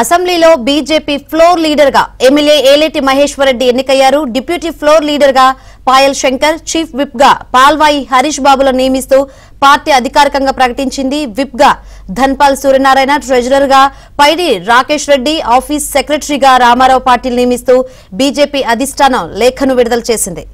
అసెంబ్లీలో BJP floor leader గా MLA Eleti Maheshwar Reddy ఎన్నికయ్యారు. డిప్యూటీ ఫ్లోర్ లీడర్ గా పాయల్ శంకర్, చీఫ్ విప్ గా పాల్వాయి హరీష్ బాబులను నియమిస్తూ పార్టీ అధికారికంగా ప్రకటించింది. విప్ గా ధన్పాల్ సూర్యనారాయణ, ట్రెజరర్ గా పైడి రాకేష్ రెడ్డి, ఆఫీస్ సెక్రటరీగా రామారావు పాటిల్ నియమిస్తూ బీజేపీ అధిష్టానం లేఖను విడుదల చేసింది.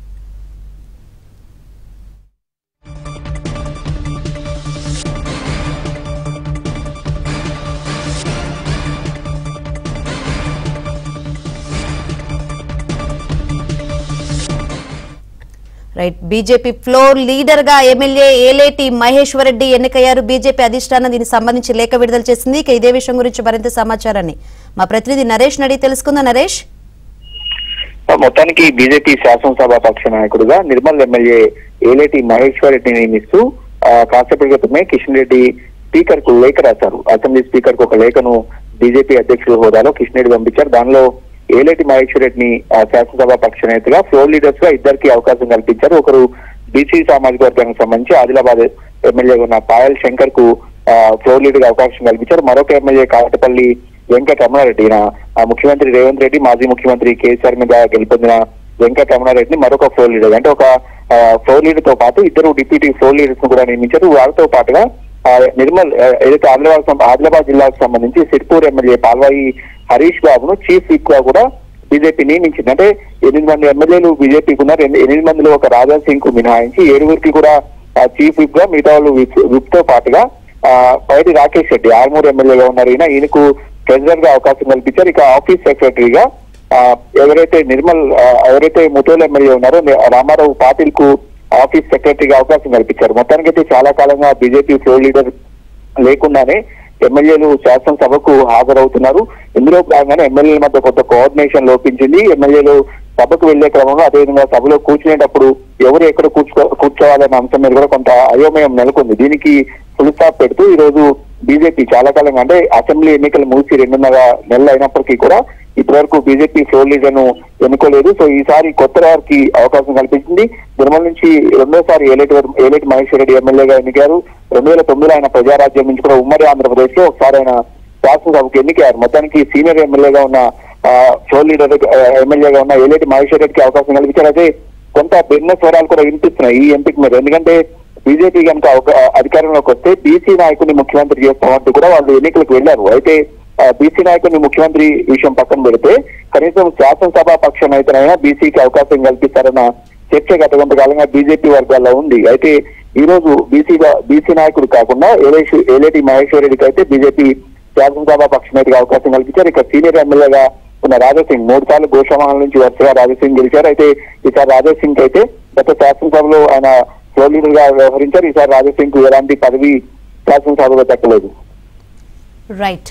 బీజేపీ ఫ్లోర్ లీడర్ గా ఎమ్మెల్యే ఏలేటి మహేశ్వర్ రెడ్డి ఎన్నికయ్యారు. బీజేపీ అధిష్టానం దీనికి సంబంధించి లేఖ విడుదల చేసింది. ఇదే విషయం గురించి మరింత సమాచారాన్ని మా ప్రతినిధి నరేష్ అడిగి తెలుసుకుందాం. నరేష్, మొత్తానికి బీజేపీ శాసనసభ పక్ష నాయకుడుగా నిర్మల్ ఎమ్మెల్యే ఏలేటి మహేశ్వర్ రెడ్డిని నియమిస్తూ కాసేపటి క్రితమే కిషన్ రెడ్డి స్పీకర్ కు లేఖ రాశారు. అసెంబ్లీ స్పీకర్ కు ఒక లేఖను బీజేపీ అధ్యక్షుల హోదాలో కిషన్ రెడ్డి పంపించారు. దానిలో ఏలేటి మహేశ్వర్ రెడ్డిని శాసనసభ పక్ష నేతగా ఫ్లోర్ లీడర్స్ గా ఇద్దరికి అవకాశం కల్పించారు. ఒకరు బీసీ సామాజిక వర్గానికి సంబంధించి ఆదిలాబాద్ ఎమ్మెల్యేగా ఉన్న పాయల్ శంకర్ కు ఫ్లోర్ లీడర్ గా అవకాశం కల్పించారు. మరొక ఎమ్మెల్యే కాటపల్లి వెంకటరమణారెడ్డి, ముఖ్యమంత్రి రేవంత్ రెడ్డి, మాజీ ముఖ్యమంత్రి కేసీఆర్ మీద గెలుపొందిన వెంకటరమణారెడ్డిని మరొక ఫ్లోర్ లీడర్, అంటే ఒక ఫ్లోర్ లీడర్ తో పాటు ఇద్దరు డిప్యూటీ ఫ్లోర్ లీడర్స్ ను కూడా నియమించారు. వారితో పాటుగా నిర్మల్ ఏదైతే ఆదిలాబాద్ జిల్లాకు సంబంధించి సిర్పూర్ ఎమ్మెల్యే పాల్వాయి హరీష్ బాబును చీఫ్ విప్ గా కూడా బీజేపీ నియమించింది. అంటే 8 మంది ఎమ్మెల్యేలు బీజేపీకి ఉన్నారు. 8 మందిలో ఒక రాజా సింగ్ కు మినహాయించి 7 కూడా చీఫ్ విప్ గా, మిగతా వాళ్ళు విప్ తో పాటుగా పైడి రాకేష్ రెడ్డి ఆర్మూర్ ఎమ్మెల్యేగా ఉన్నారు. ఈయనకు ట్రెజరర్ గా అవకాశం కల్పించారు. ఇక ఆఫీస్ సెక్రటరీగా ఎవరైతే ముతోల్ ఎమ్మెల్యే ఉన్నారో రామారావు పాటిల్ కు ఆఫీస్ సెక్రటరీగా అవకాశం కల్పించారు. మొత్తానికైతే చాలా కాలంగా బీజేపీ ఫ్లోర్ లీడర్ లేకుండానే ఎమ్మెల్యేలు శాసనసభకు హాజరవుతున్నారు. ఇందులో భాగంగానే ఎమ్మెల్యేల మధ్య కొంత కోఆర్డినేషన్ లోపించింది. ఎమ్మెల్యేలు సభకు వెళ్లే క్రమంలో, అదేవిధంగా సభలో కూర్చునేటప్పుడు ఎవరు ఎక్కడ కూర్చోవాలనే అంశం మీద కూడా కొంత అయోమయం నెలకొంది. దీనికి ఫుల్ స్టాప్ పెడుతూ ఈ రోజు బీజేపీ చాలా కాలంగా, అంటే అసెంబ్లీ ఎన్నికలు ముగిసి 2.5 నెలలు అయినప్పటికీ కూడా ఇప్పటివరకు బీజేపీ ఫ్లోర్ లీడర్ ను ఎన్నుకోలేదు. సో ఈసారి కొత్త వారికి అవకాశం కల్పించింది. నిర్మల్ నుంచి రెండోసారి ఏలేటి మహేశ్వర్ రెడ్డి ఎమ్మెల్యేగా ఎన్నికారు. 2009 ఆయన ప్రజారాజ్యం నుంచి కూడా ఉమ్మడి ఆంధ్రప్రదేశ్ లో ఒకసారి ఆయన శాసనసభకు ఎన్నికారు. మొత్తానికి సీనియర్ ఎమ్మెల్యేగా ఉన్న ఫ్లోర్ లీడర్ ఎమ్మెల్యేగా ఉన్న ఏలేటి మహేశ్వర్ రెడ్డికి అవకాశం కల్పించారు. అయితే కొంత భిన్న స్వరాలు కూడా వినిపిస్తున్నాయి ఈ ఎంపిక మీద. ఎందుకంటే బీజేపీ కనుక అధికారంలోకి వస్తే బీసీ నాయకుడిని ముఖ్యమంత్రి చేస్తామంటూ కూడా వాళ్ళు ఎన్నికలకు వెళ్లారు. అయితే బీసీ నాయకుడిని ముఖ్యమంత్రి విషయం పక్కన పెడితే కనీసం శాసనసభ పక్ష నేతనైనా బీసీకి అవకాశం కల్పిస్తారన్న చర్చ గత కొంతకాలంగా బీజేపీ వర్గాల్లో ఉంది. అయితే ఈ రోజు బీసీ నాయకుడు కాకుండా ఏలేటి మహేశ్వర్ రెడ్డికి అయితే బీజేపీ శాసనసభ పక్ష నేతగా అవకాశం కల్పించారు. ఇక సీనియర్ ఎమ్మెల్యేగా ఉన్న రాజాసింగ్ 3 సార్లు గోషామాల నుంచి వరుసగా రాజాసింగ్ గెలిచారు. అయితే ఈసారి రాజాసింగ్ అయితే గత శాసనసభలో ఆయన ఫ్లోర్ లీడర్ గా వ్యవహరించారు. ఈసారి రాజాసింగ్ కు ఎలాంటి పదవి శాసనసభలో దక్కలేదు. రైట్.